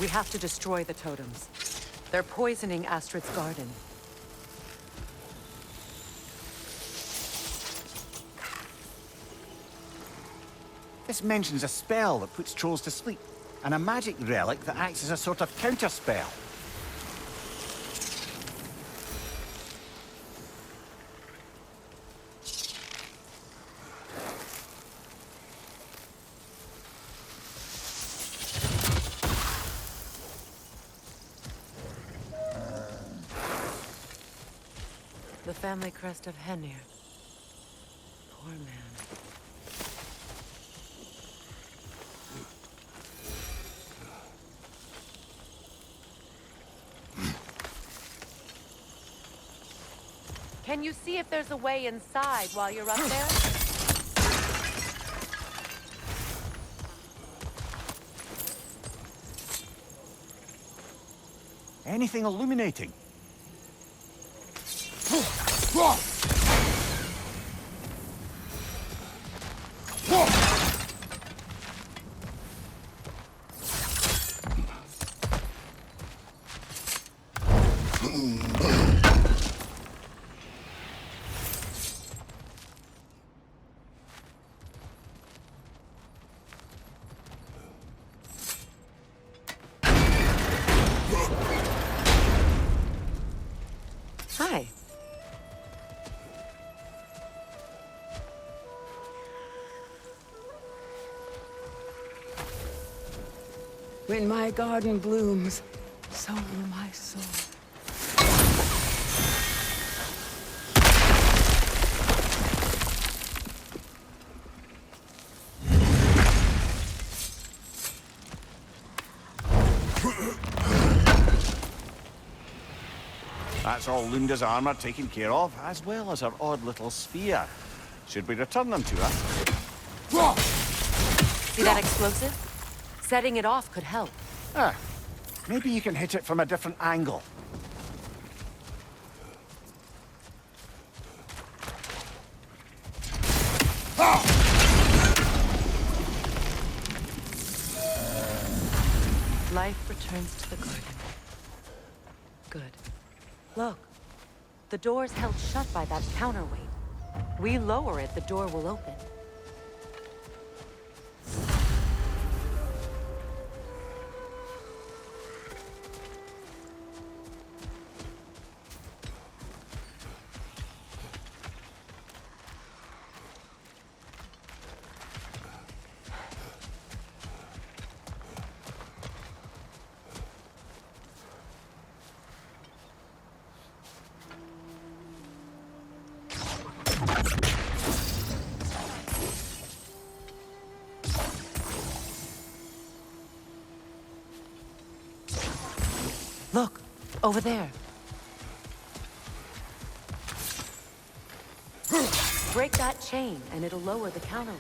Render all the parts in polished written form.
We have to destroy the totems. They're poisoning Astrid's garden. This mentions a spell that puts trolls to sleep, and a magic relic that acts as a sort of counter-spell. The family crest of Henir. Poor man. Can you see if there's a way inside while you're up there? Anything illuminating? Hi. When my garden blooms, so will my soul. That's all Lunda's armor taken care of, as well as her odd little spear. Should we return them to her? See that explosive? Setting it off could help. Ah, maybe you can hit it from a different angle. Life returns to the garden. Good. Look. The door's held shut by that counterweight. We lower it, the door will open. Look, over there. Break that chain, and it'll lower the counterweight.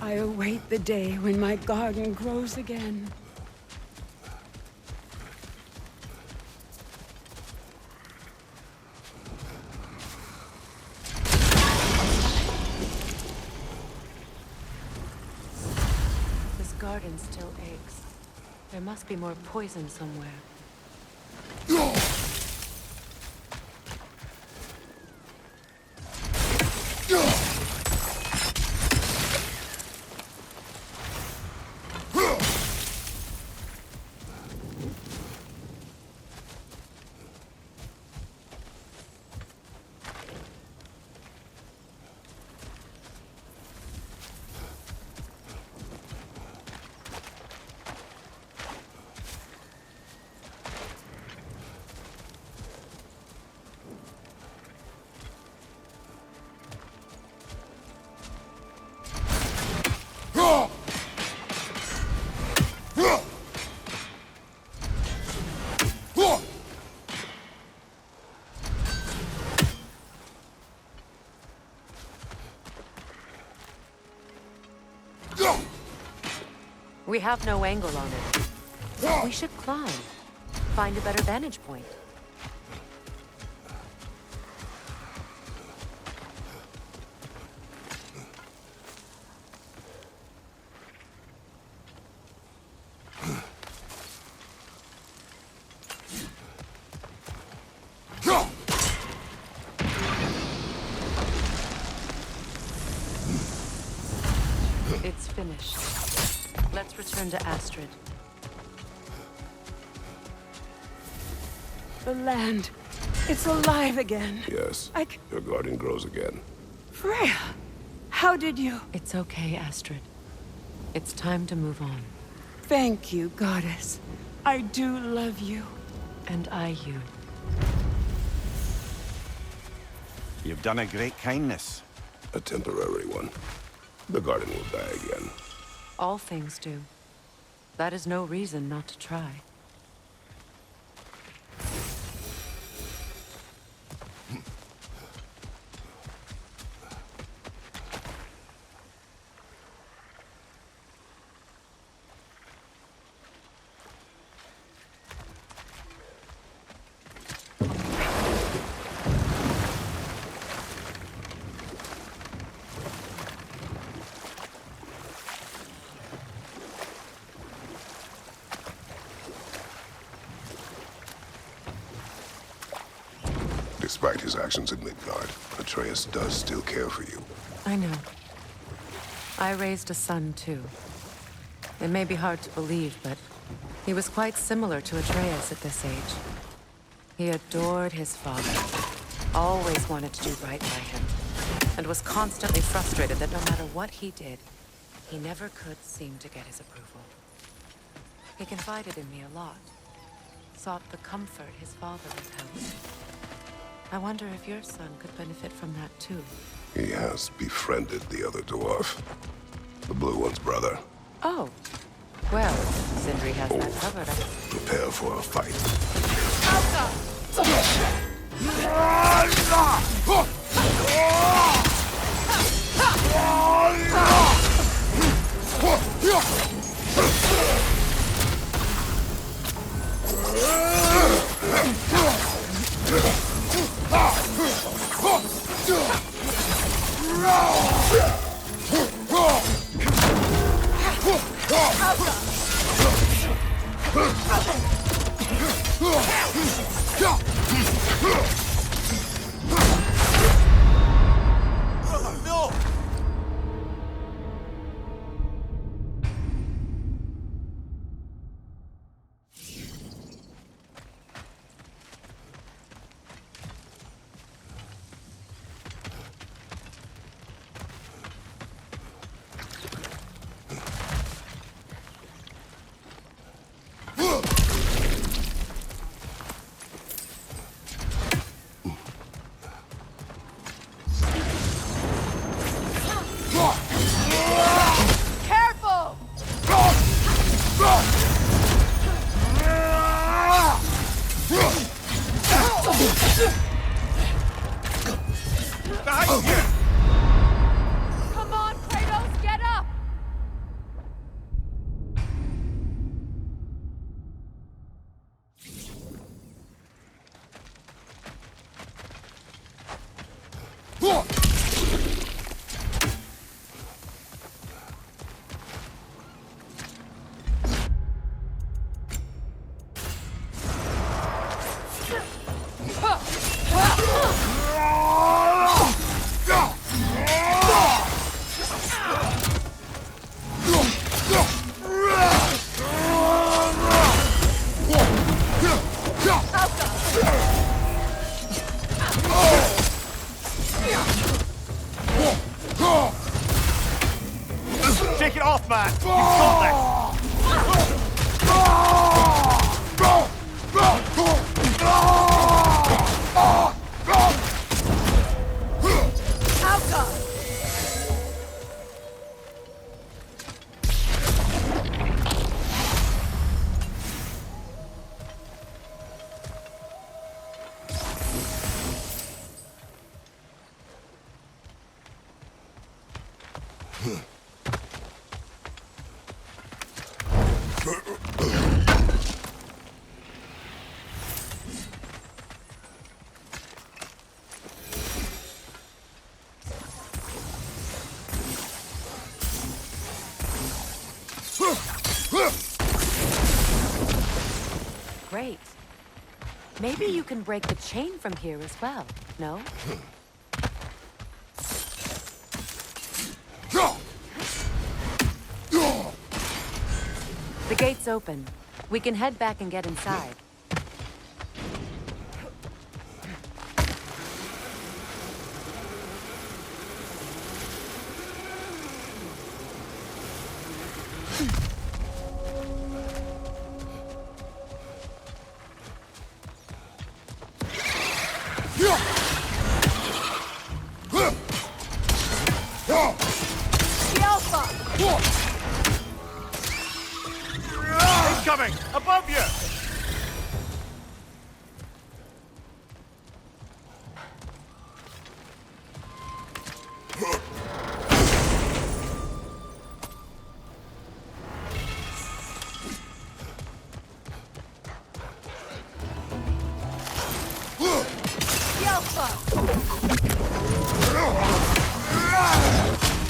I await the day when my garden grows again. This garden still aches. There must be more poison somewhere. We have no angle on it. We should climb. Find a better vantage point. It's finished. Let's return to Astrid. The land. It's alive again. Yes. Your garden grows again. Freya! How did you... It's okay, Astrid. It's time to move on. Thank you, goddess. I do love you. And I you. You've done a great kindness. A temporary one. The garden will die again. All things do. That is no reason not to try. Despite his actions in Midgard, Atreus does still care for you. I know. I raised a son, too. It may be hard to believe, but he was quite similar to Atreus at this age. He adored his father, always wanted to do right by him, and was constantly frustrated that no matter what he did, he never could seem to get his approval. He confided in me a lot, sought the comfort his father withheld. I wonder if your son could benefit from that, too. He has befriended the other dwarf. The blue one's brother. Oh. Well, Sindri has that covered. Prepare for a fight. Come on, Kratos, get up! great. Maybe you can break the chain from here as well, no? The gate's open. We can head back and get inside. Incoming! Above you!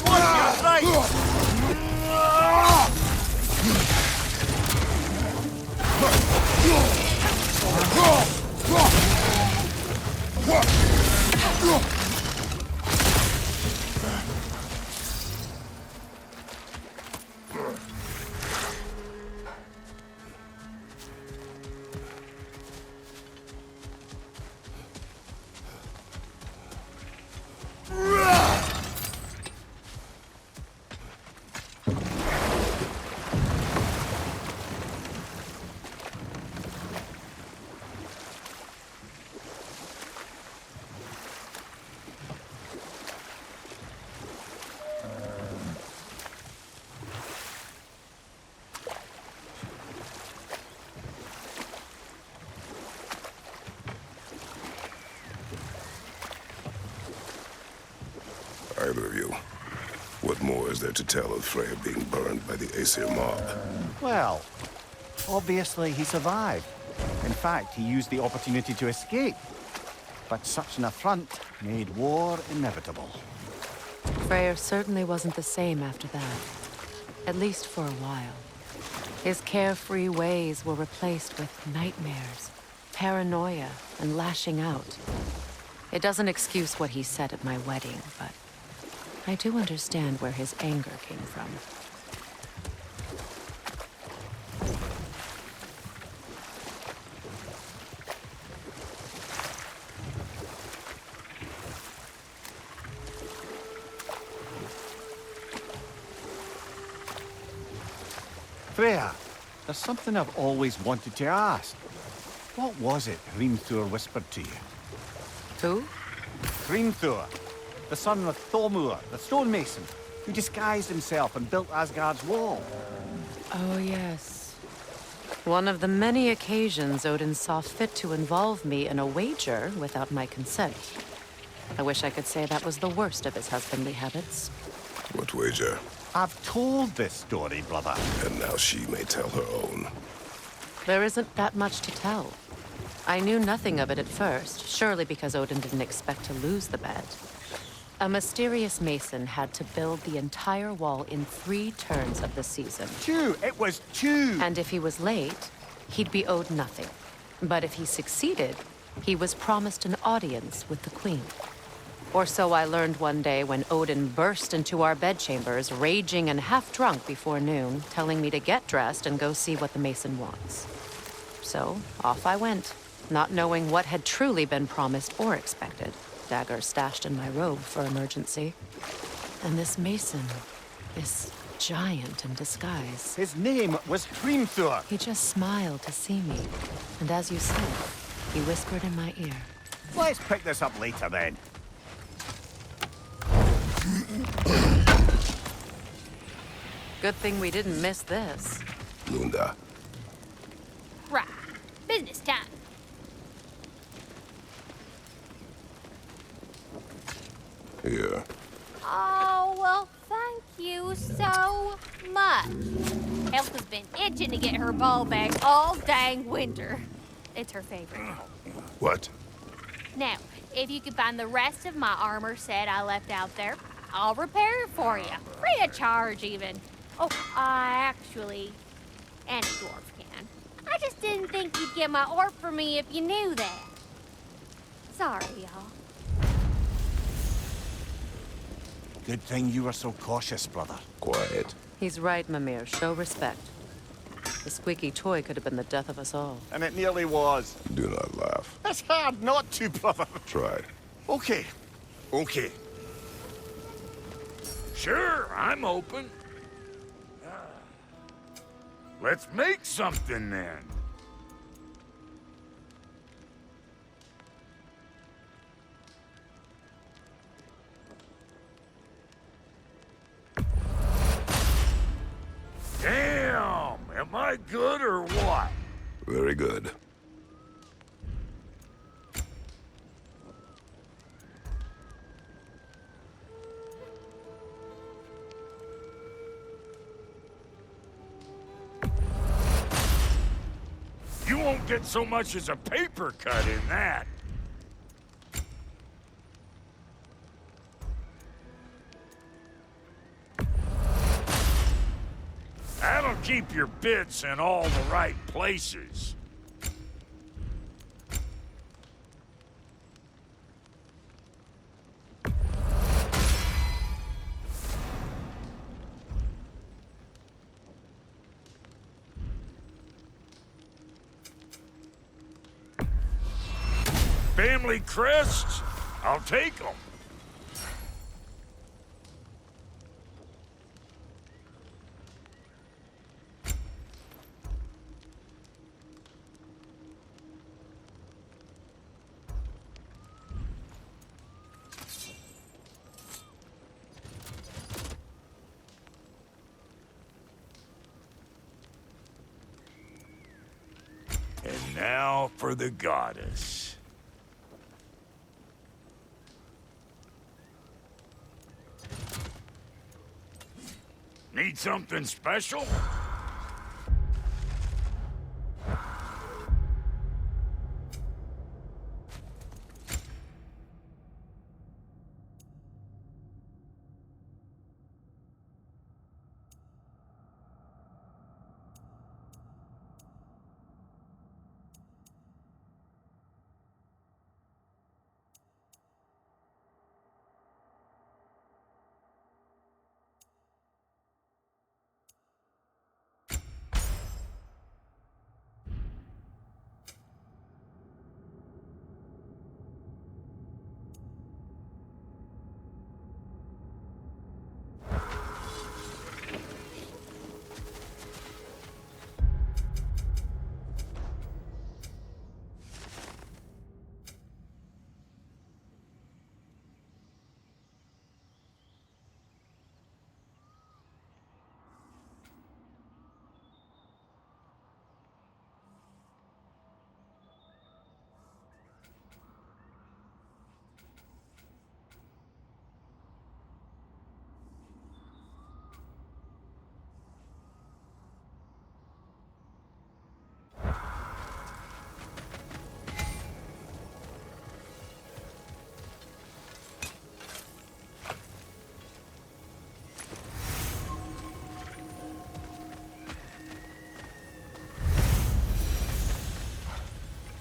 What's your sight? Either of you. What more is there to tell of Freya being burned by the Aesir mob? Well, obviously he survived. In fact, he used the opportunity to escape. But such an affront made war inevitable. Freyr certainly wasn't the same after that. At least for a while. His carefree ways were replaced with nightmares, paranoia, and lashing out. It doesn't excuse what he said at my wedding, but I do understand where his anger came from. Freya, there's something I've always wanted to ask. What was it Hrimthur whispered to you? Who? Hrimthur, the son of Thormur, the stonemason, who disguised himself and built Asgard's wall. Oh, yes. One of the many occasions Odin saw fit to involve me in a wager without my consent. I wish I could say that was the worst of his husbandly habits. What wager? I've told this story, brother. And now she may tell her own. There isn't that much to tell. I knew nothing of it at first, surely because Odin didn't expect to lose the bet. A mysterious mason had to build the entire wall in 3 turns of the season. 2! It was 2! And if he was late, he'd be owed nothing. But if he succeeded, he was promised an audience with the queen. Or so I learned one day when Odin burst into our bedchambers, raging and half-drunk before noon, telling me to get dressed and go see what the mason wants. So, off I went, not knowing what had truly been promised or expected. Dagger stashed in my robe for emergency. And this mason, this giant in disguise. His name was Hrimthur. He just smiled to see me. And as you said, he whispered in my ear. Let's pick this up later then. Good thing we didn't miss this. Lunda. Right. Business time. Here. Oh, well, thank you so much. Elsa's been itching to get her ball back all dang winter. It's her favorite. What? Now, if you could find the rest of my armor set I left out there, I'll repair it for you. Free of charge, even. Oh, any dwarf can. I just didn't think you'd get my orb for me if you knew that. Sorry, y'all. Good thing you were so cautious, brother. Quiet. He's right, Mimir. Show respect. The squeaky toy could have been the death of us all. And it nearly was. Do not laugh. It's hard not to, brother. Try. Okay. Okay. Sure, I'm open. Let's make something then. Damn! Am I good or what? Very good. You won't get so much as a paper cut in that. That'll keep your bits in all the right places. Family crests? I'll take them. And now for the goddess. Need something special?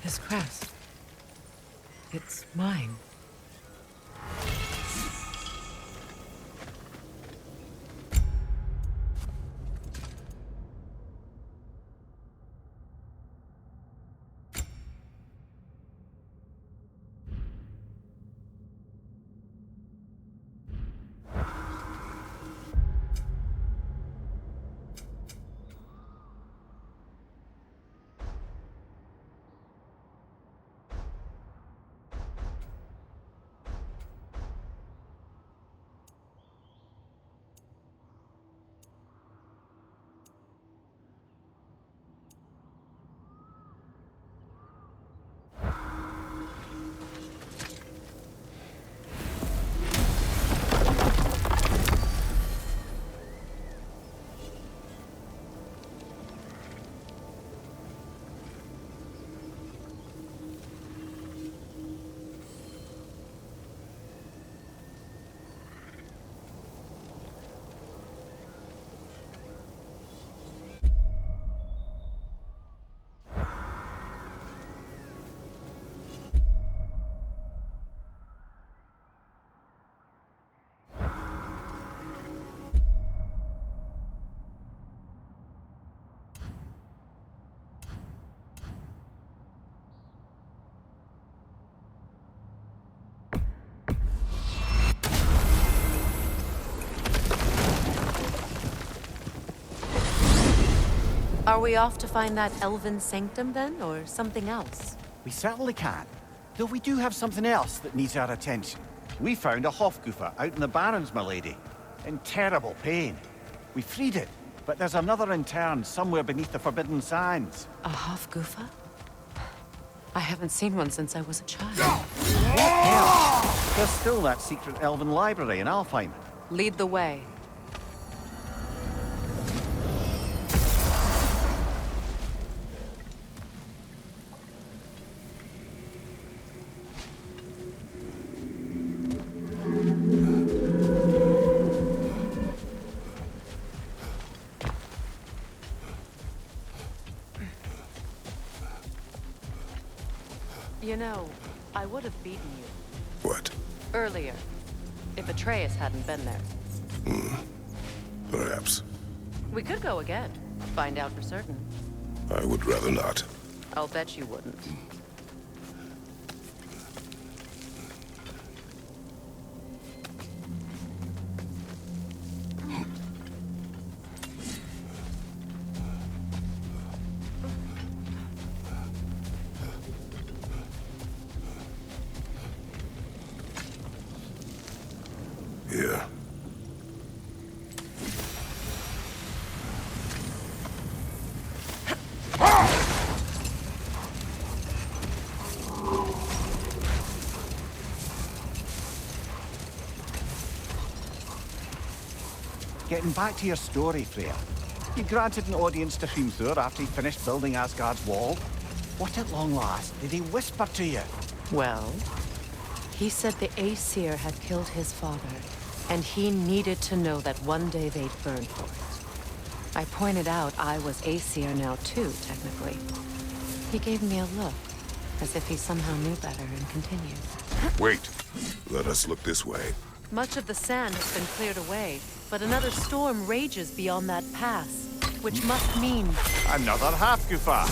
His crest. It's mine. Are we off to find that elven sanctum then, or something else? We certainly can. Though we do have something else that needs our attention. We found a Hofgufa out in the Barrens, my lady. In terrible pain. We freed it, but there's another interned somewhere beneath the Forbidden Sands. A Hofgufa? I haven't seen one since I was a child. Hell, there's still that secret elven library in Alfheim. Lead the way. You know, I would have beaten you. What? Earlier. If Atreus hadn't been there. Perhaps. We could go again. Find out for certain. I would rather not. I'll bet you wouldn't. Here. Getting back to your story, Freya. You granted an audience to Hrimthur after he finished building Asgard's wall. What at long last did he whisper to you? Well, he said the Aesir had killed his father, and he needed to know that one day they'd burn for it. I pointed out I was Aesir now too, technically. He gave me a look, as if he somehow knew better, and continued. Wait. Let us look this way. Much of the sand has been cleared away, but another storm rages beyond that pass, which must mean... Another Hafgufa!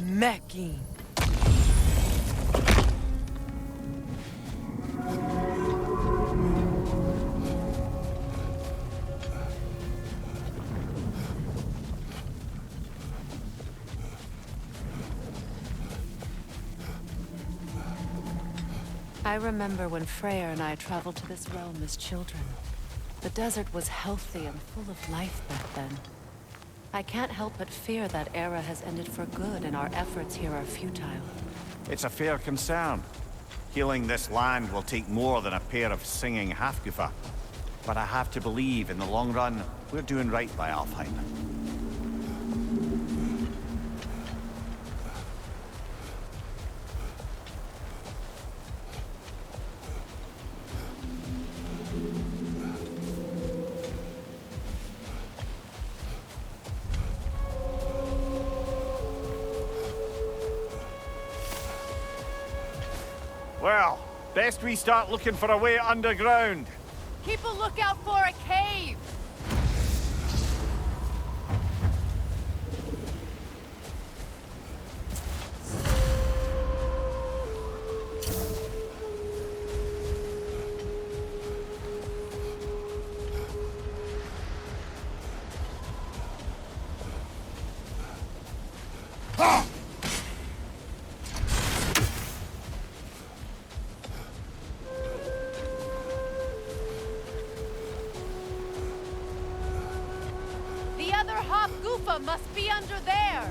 Mecking. I remember when Freyr and I traveled to this realm as children. The desert was healthy and full of life back then. I can't help but fear that era has ended for good and our efforts here are futile. It's a fair concern. Healing this land will take more than a pair of singing Hafgufa. But I have to believe, in the long run, we're doing right by Alfheim. Well, best we start looking for a way underground. Keep a lookout for a cave! The other Hofgufa must be under there!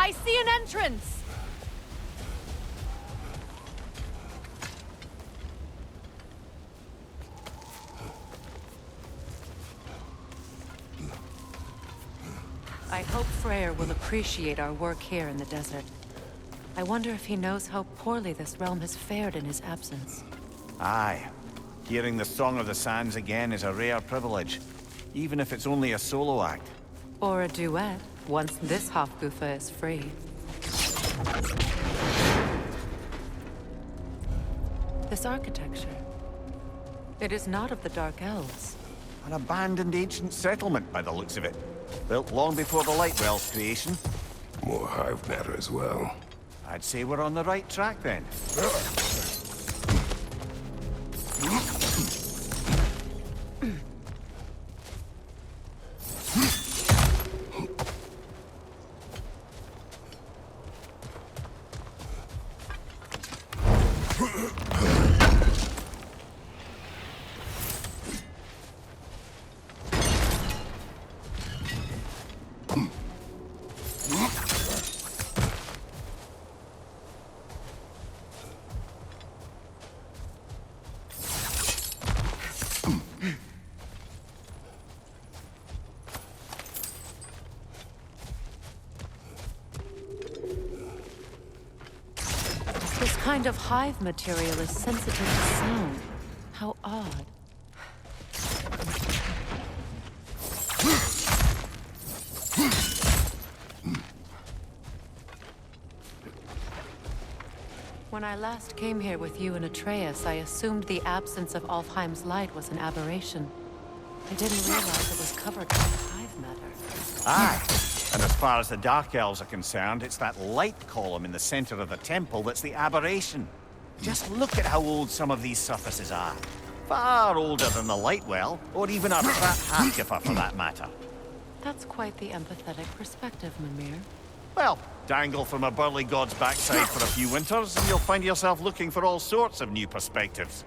I see an entrance! I hope Freyr will appreciate our work here in the desert. I wonder if he knows how poorly this realm has fared in his absence. Aye. Hearing the Song of the Sands again is a rare privilege, even if it's only a solo act. Or a duet, once this Hofgufa is free. This architecture. It is not of the Dark Elves. An abandoned ancient settlement by the looks of it. Built long before the Lightwell's creation. More hive matter as well. I'd say we're on the right track then. This kind of hive material is sensitive to sound. How odd. When I last came here with you and Atreus, I assumed the absence of Alfheim's light was an aberration. I didn't realize it was covered by hive matter. Aye. And as far as the Dark Elves are concerned, it's that light column in the center of the temple that's the aberration. Just look at how old some of these surfaces are. Far older than the Lightwell, or even our fat Hofgufa for that matter. That's quite the empathetic perspective, Mimir. Well, dangle from a burly god's backside for a few winters, and you'll find yourself looking for all sorts of new perspectives.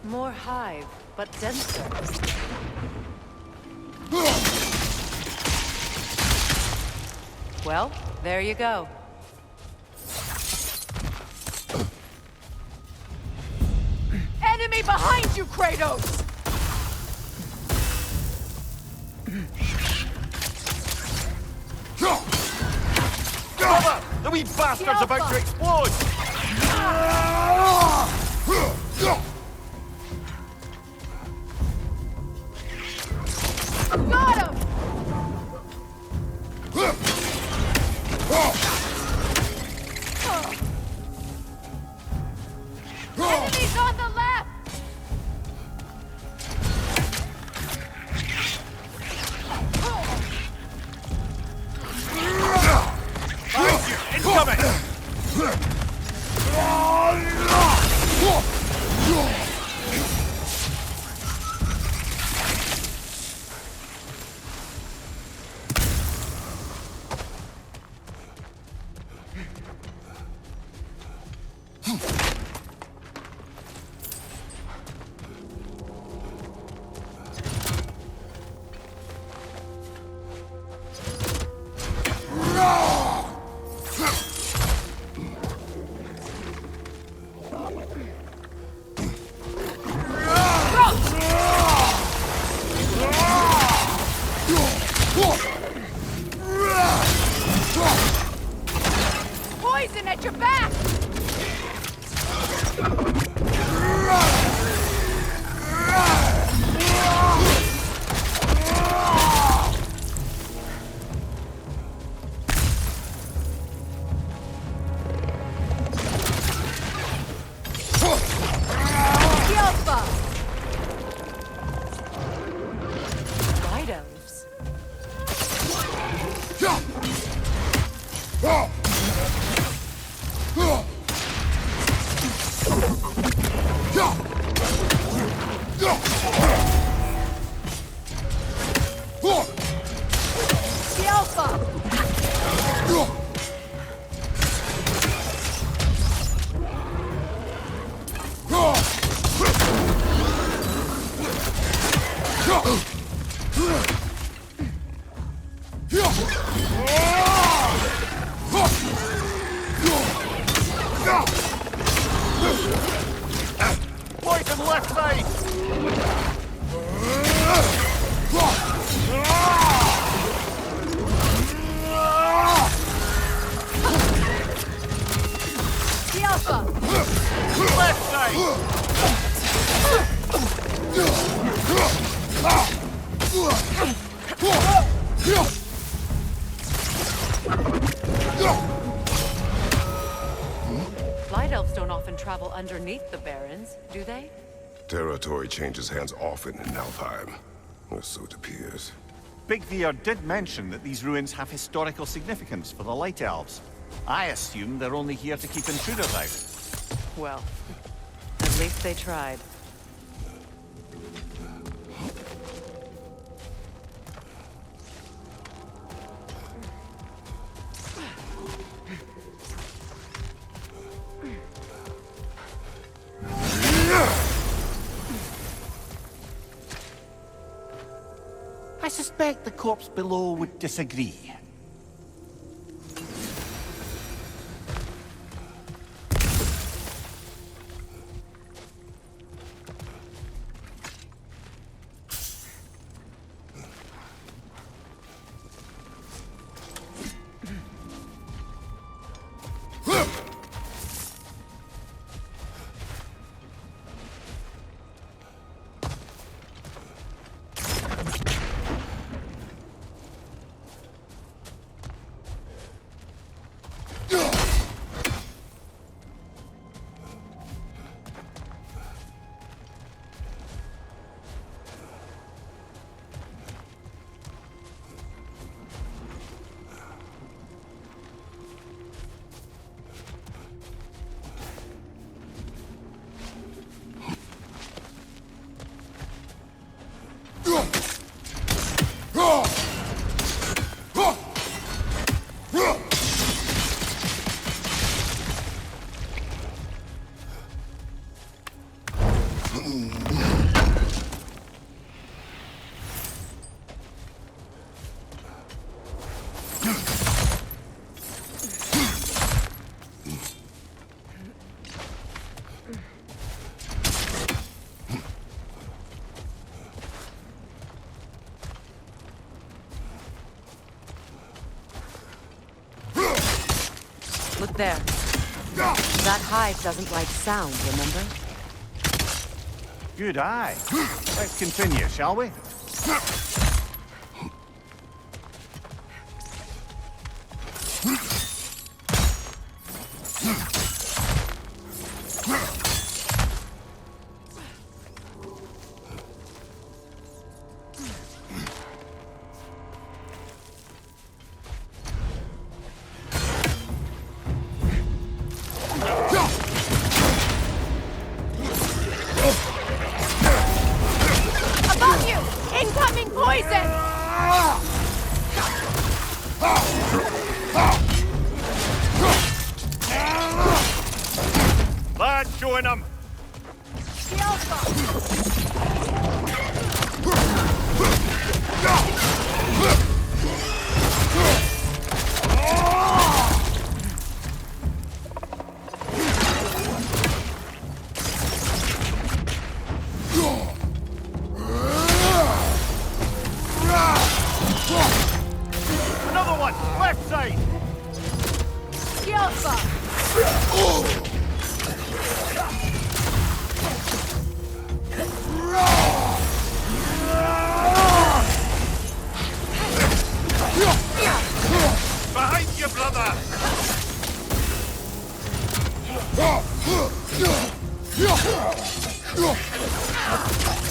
More hive, but denser. Well, there you go. Enemy behind you, Kratos! Cover! The wee bastard's about to explode! Got him! Enemies on the left! Behind you! Incoming! Poison left side! The Alpha! Left side! Light elves don't often travel underneath the barrens, do they? Territory changes hands often in Alfheim, or so it appears. Big Veer did mention that these ruins have historical significance for the Light Elves. I assume they're only here to keep intruders out. Well, at least they tried. I suspect the corpse below would disagree. Look there. That hive doesn't like sound, remember? Good eye. Let's continue, shall we? Above you! Incoming poison! Lad, join them! The Alpha! Another one! Left side! The Alpha! Behind you, brother!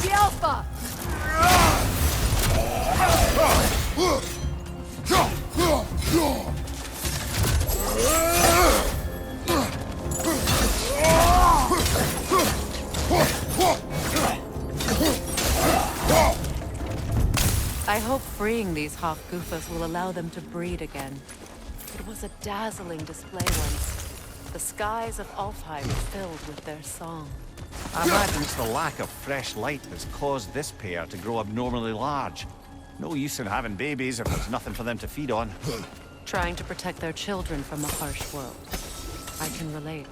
The Alpha! I hope freeing these Hofgufas will allow them to breed again. It was a dazzling display once. The skies of Alfheim filled with their song. I imagine it's the lack of fresh light that's caused this pair to grow abnormally large. No use in having babies if there's nothing for them to feed on. Trying to protect their children from a harsh world. I can relate.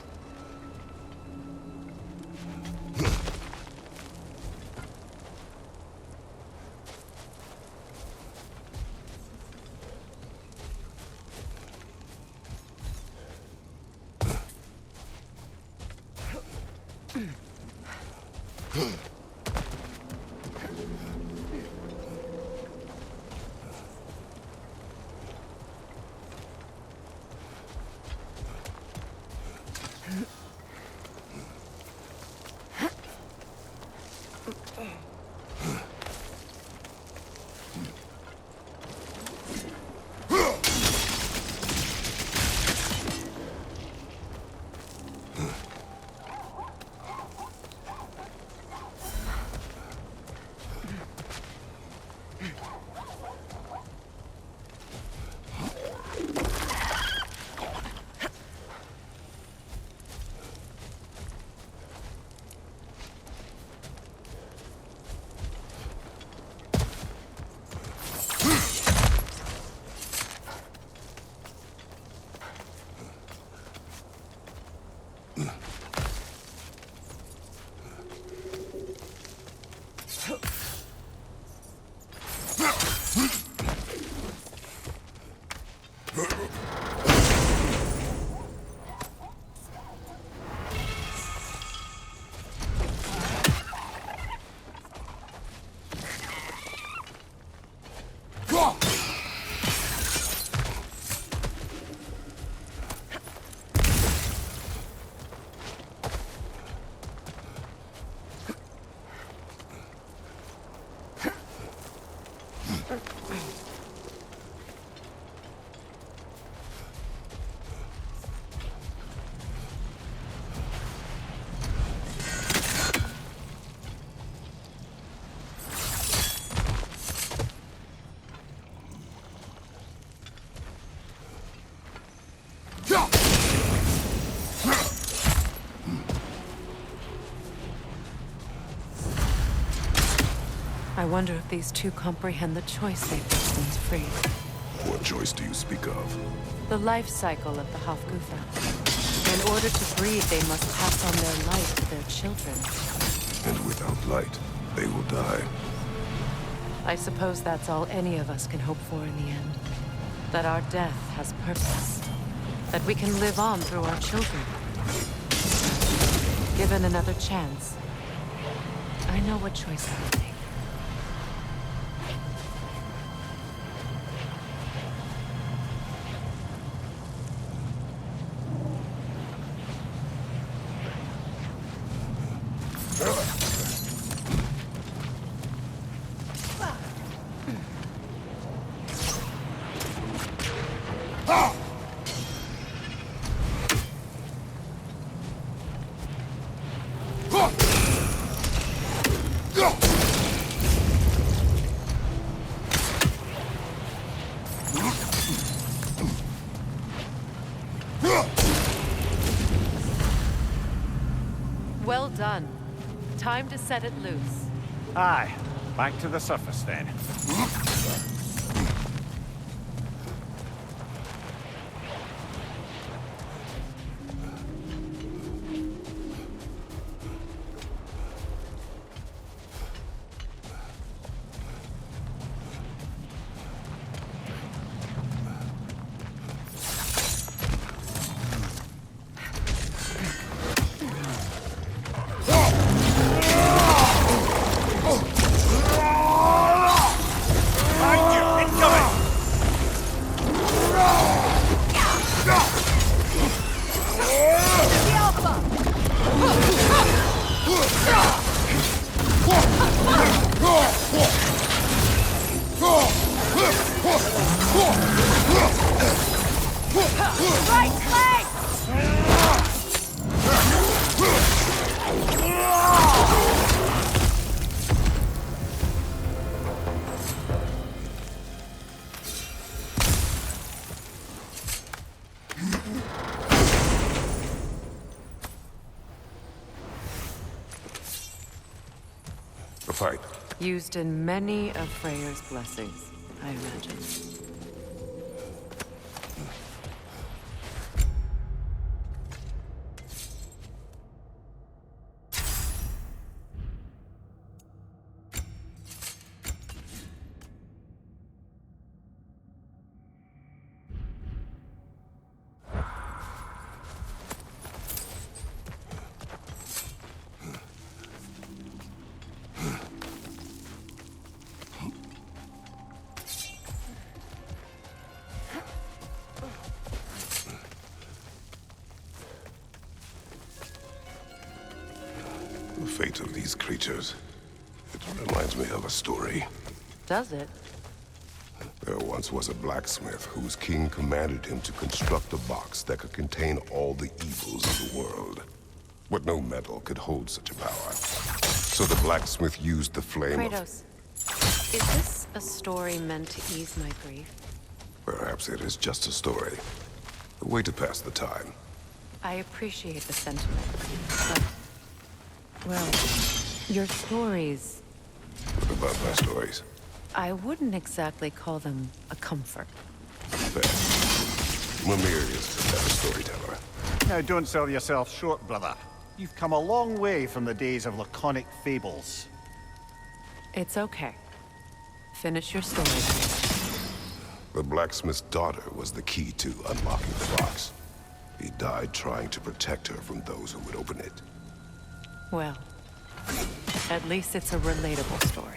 I wonder if these two comprehend the choice they've destined free. What choice do you speak of? The life cycle of the Hofgufa. In order to breed, they must pass on their light to their children. And without light, they will die. I suppose that's all any of us can hope for in the end. That our death has purpose. That we can live on through our children. Given another chance, I know what choice I will take. Well done. Time to set it loose. Aye, back to the surface then. Right flank! A fight. Used in many of Freyr's blessings, I imagine. The fate of these creatures. It reminds me of a story. Does it? There once was a blacksmith whose king commanded him to construct a box that could contain all the evils of the world. But no metal could hold such a power. So the blacksmith used the flame Kratos, is this a story meant to ease my grief? Perhaps it is just a story. A way to pass the time. I appreciate the sentiment, but... well, your stories... What about my stories? I wouldn't exactly call them a comfort. Fair. Mimir is a better storyteller. Now, don't sell yourself short, brother. You've come a long way from the days of laconic fables. It's okay. Finish your story. The blacksmith's daughter was the key to unlocking the box. He died trying to protect her from those who would open it. Well, at least it's a relatable story.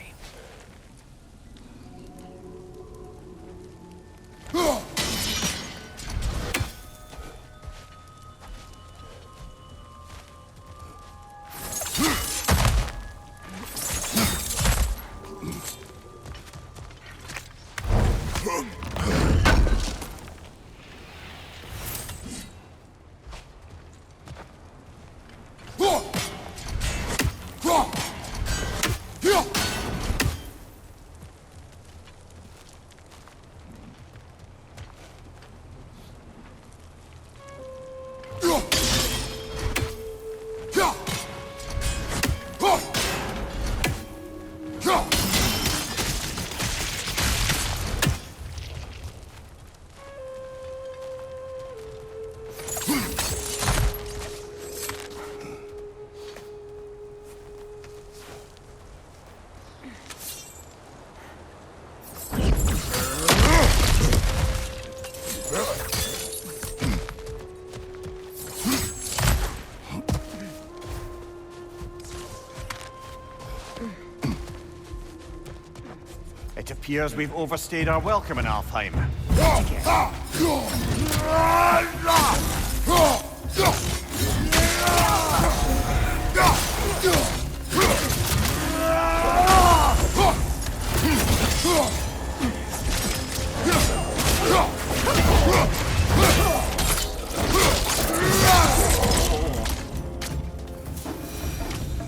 It appears we've overstayed our welcome in Alfheim.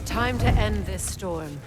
Time to end this storm.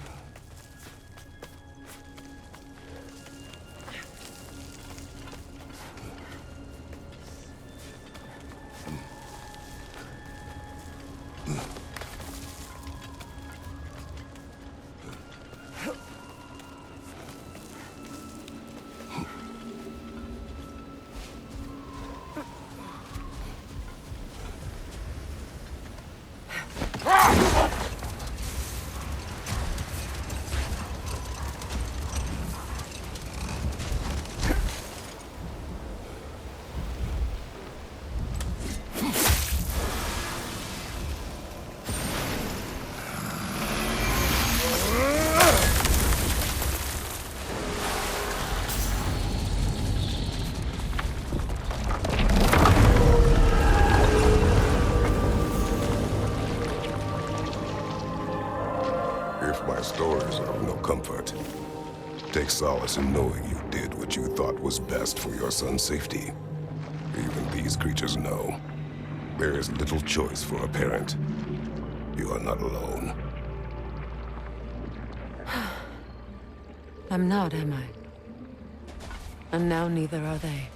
Stories are of no comfort. Take solace in knowing you did what you thought was best for your son's safety. Even these creatures know. There is little choice for a parent. You are not alone. I'm not, am I? And now neither are they.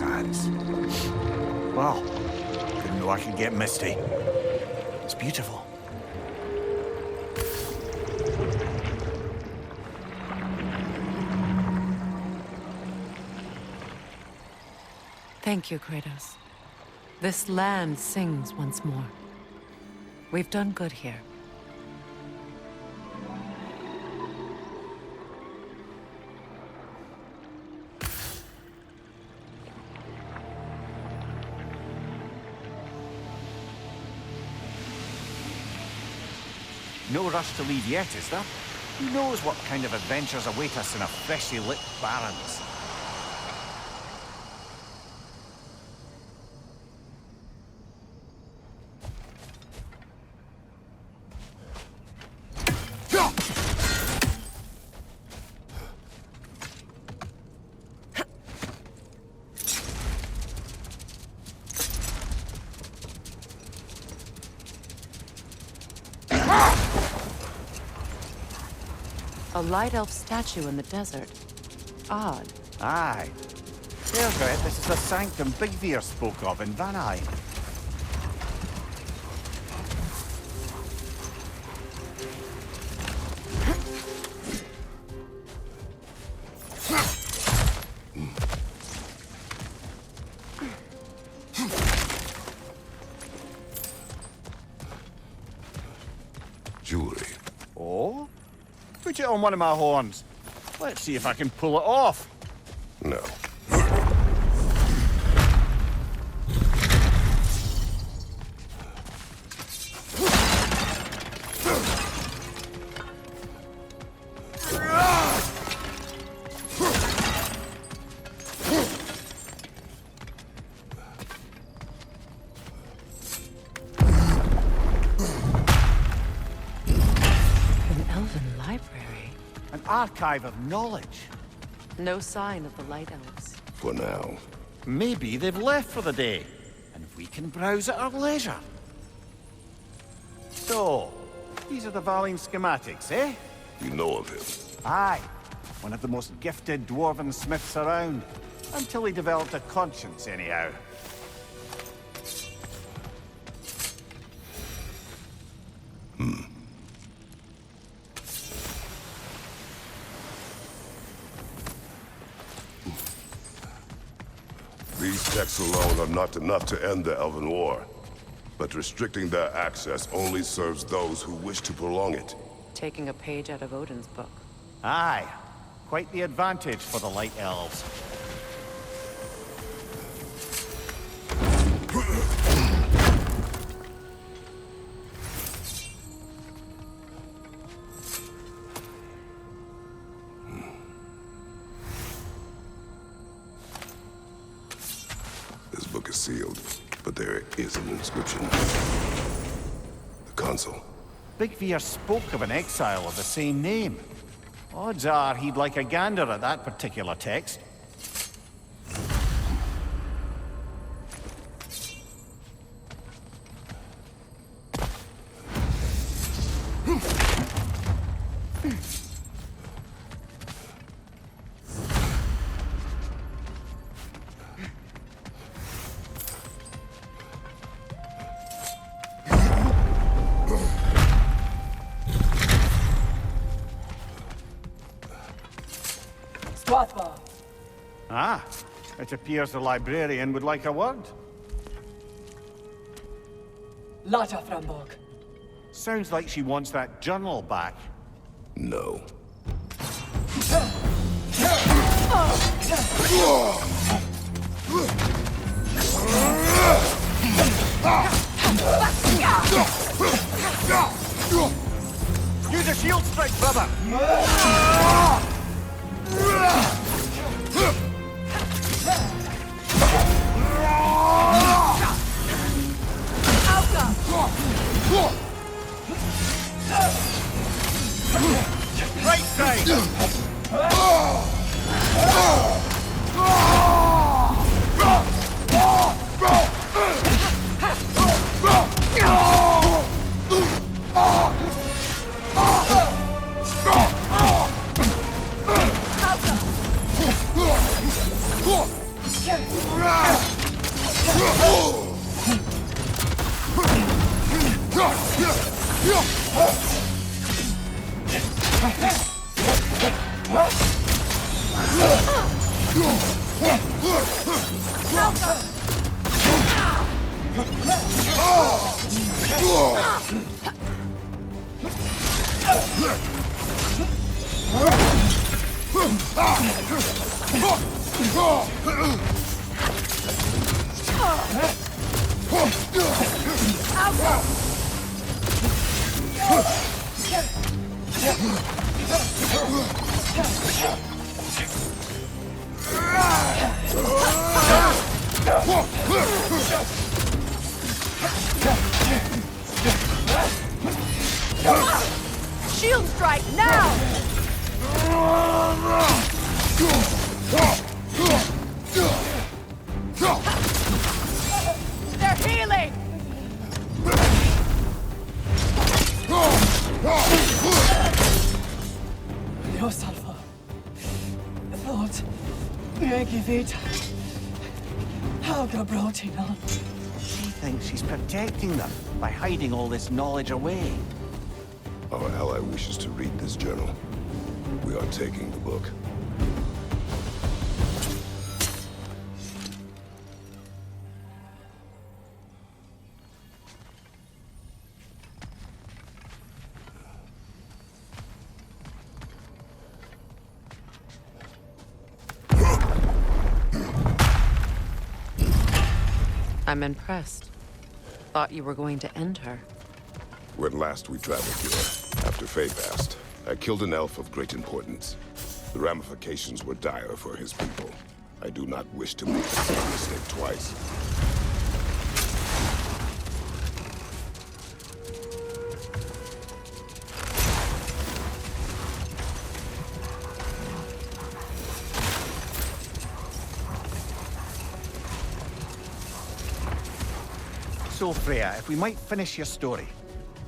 sands. Wow. Didn't know I could get misty. It's beautiful. Thank you, Kratos. This land sings once more. We've done good here. No rush to leave yet, is there? Who knows what kind of adventures await us in a freshly lit Barrens? A light elf statue in the desert. Odd. Aye. There's it. This is the sanctum Bigveer spoke of in Vanheim. Jewelry. Oh? Put it on one of my horns. Let's see if I can pull it off. No. An elven library. An archive of knowledge. No sign of the light elves. For now. Maybe they've left for the day, and we can browse at our leisure. So, these are the Valine schematics, eh? You know of him. Aye. One of the most gifted dwarven smiths around. Until he developed a conscience, anyhow. These texts alone are not enough to end the Elven War. But restricting their access only serves those who wish to prolong it. Taking a page out of Odin's book. Aye. Quite the advantage for the Light Elves. This book is sealed, but there is an inscription. The console. Bigveer spoke of an exile of the same name. Odds are he'd like a gander at that particular text. Ah, it appears the librarian would like a word. Lata Frambog. Sounds like she wants that journal back. No. Use a shield strike, brother! Right side! Shield strike now! They're healing! Dios Alpha. Thought. Megivita. Helga Brotina. She thinks she's protecting them by hiding all this knowledge away. Our ally wishes to read this journal. We are taking the book. I'm impressed. Thought you were going to end her. When last we traveled here, after Faye passed, I killed an elf of great importance. The ramifications were dire for his people. I do not wish to make the same mistake twice. So, Freya, if we might finish your story.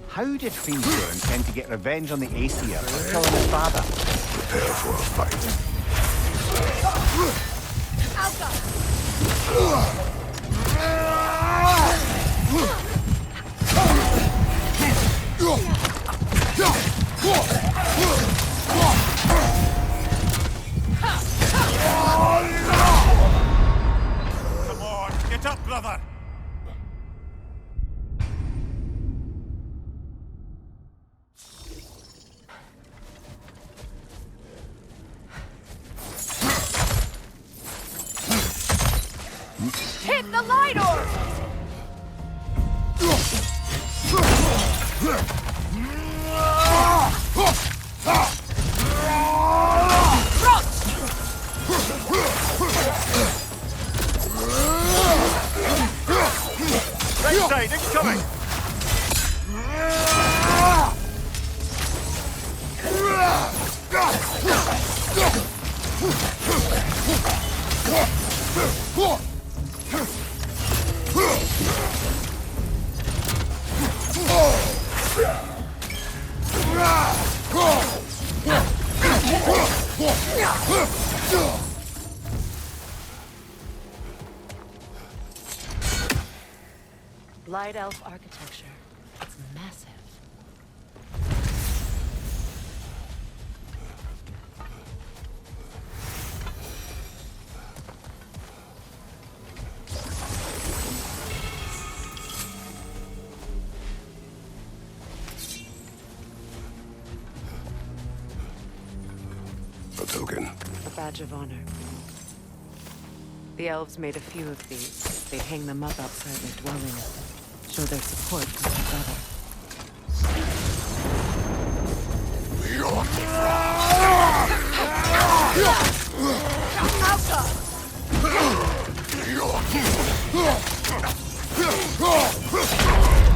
How did Fiendor intend to get revenge on the Aesir for killing his father? Prepare for a fight. Come on, get up, brother! Hit the light orb! Right side, incoming! Light elf architecture. It's massive. A token. A badge of honor. The elves made a few of these. They'd hang them up outside their dwellings. Show their support for their brother.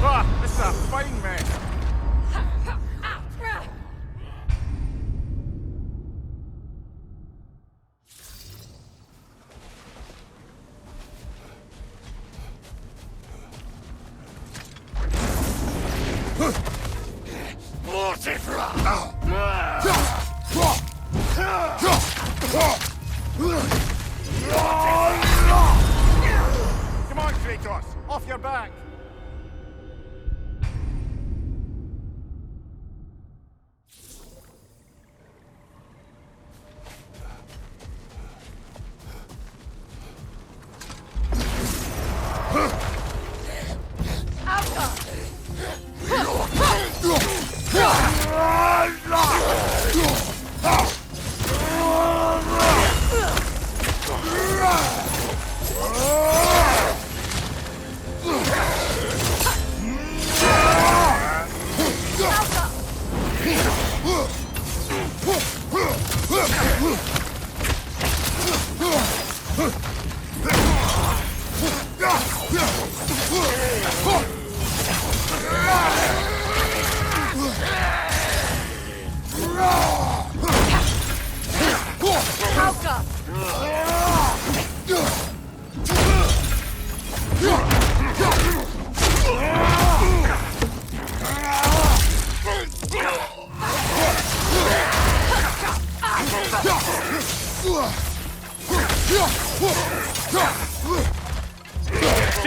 Ah, this is a fine man! Come on, off your back.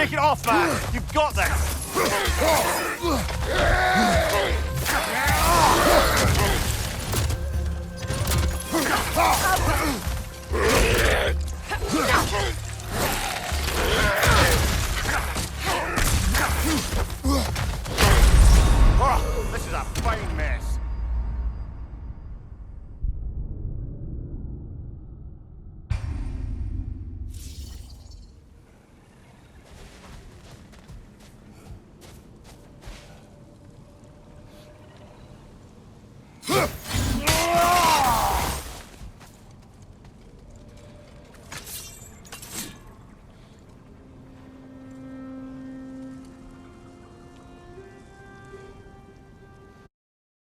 Take it off, man! You've got this!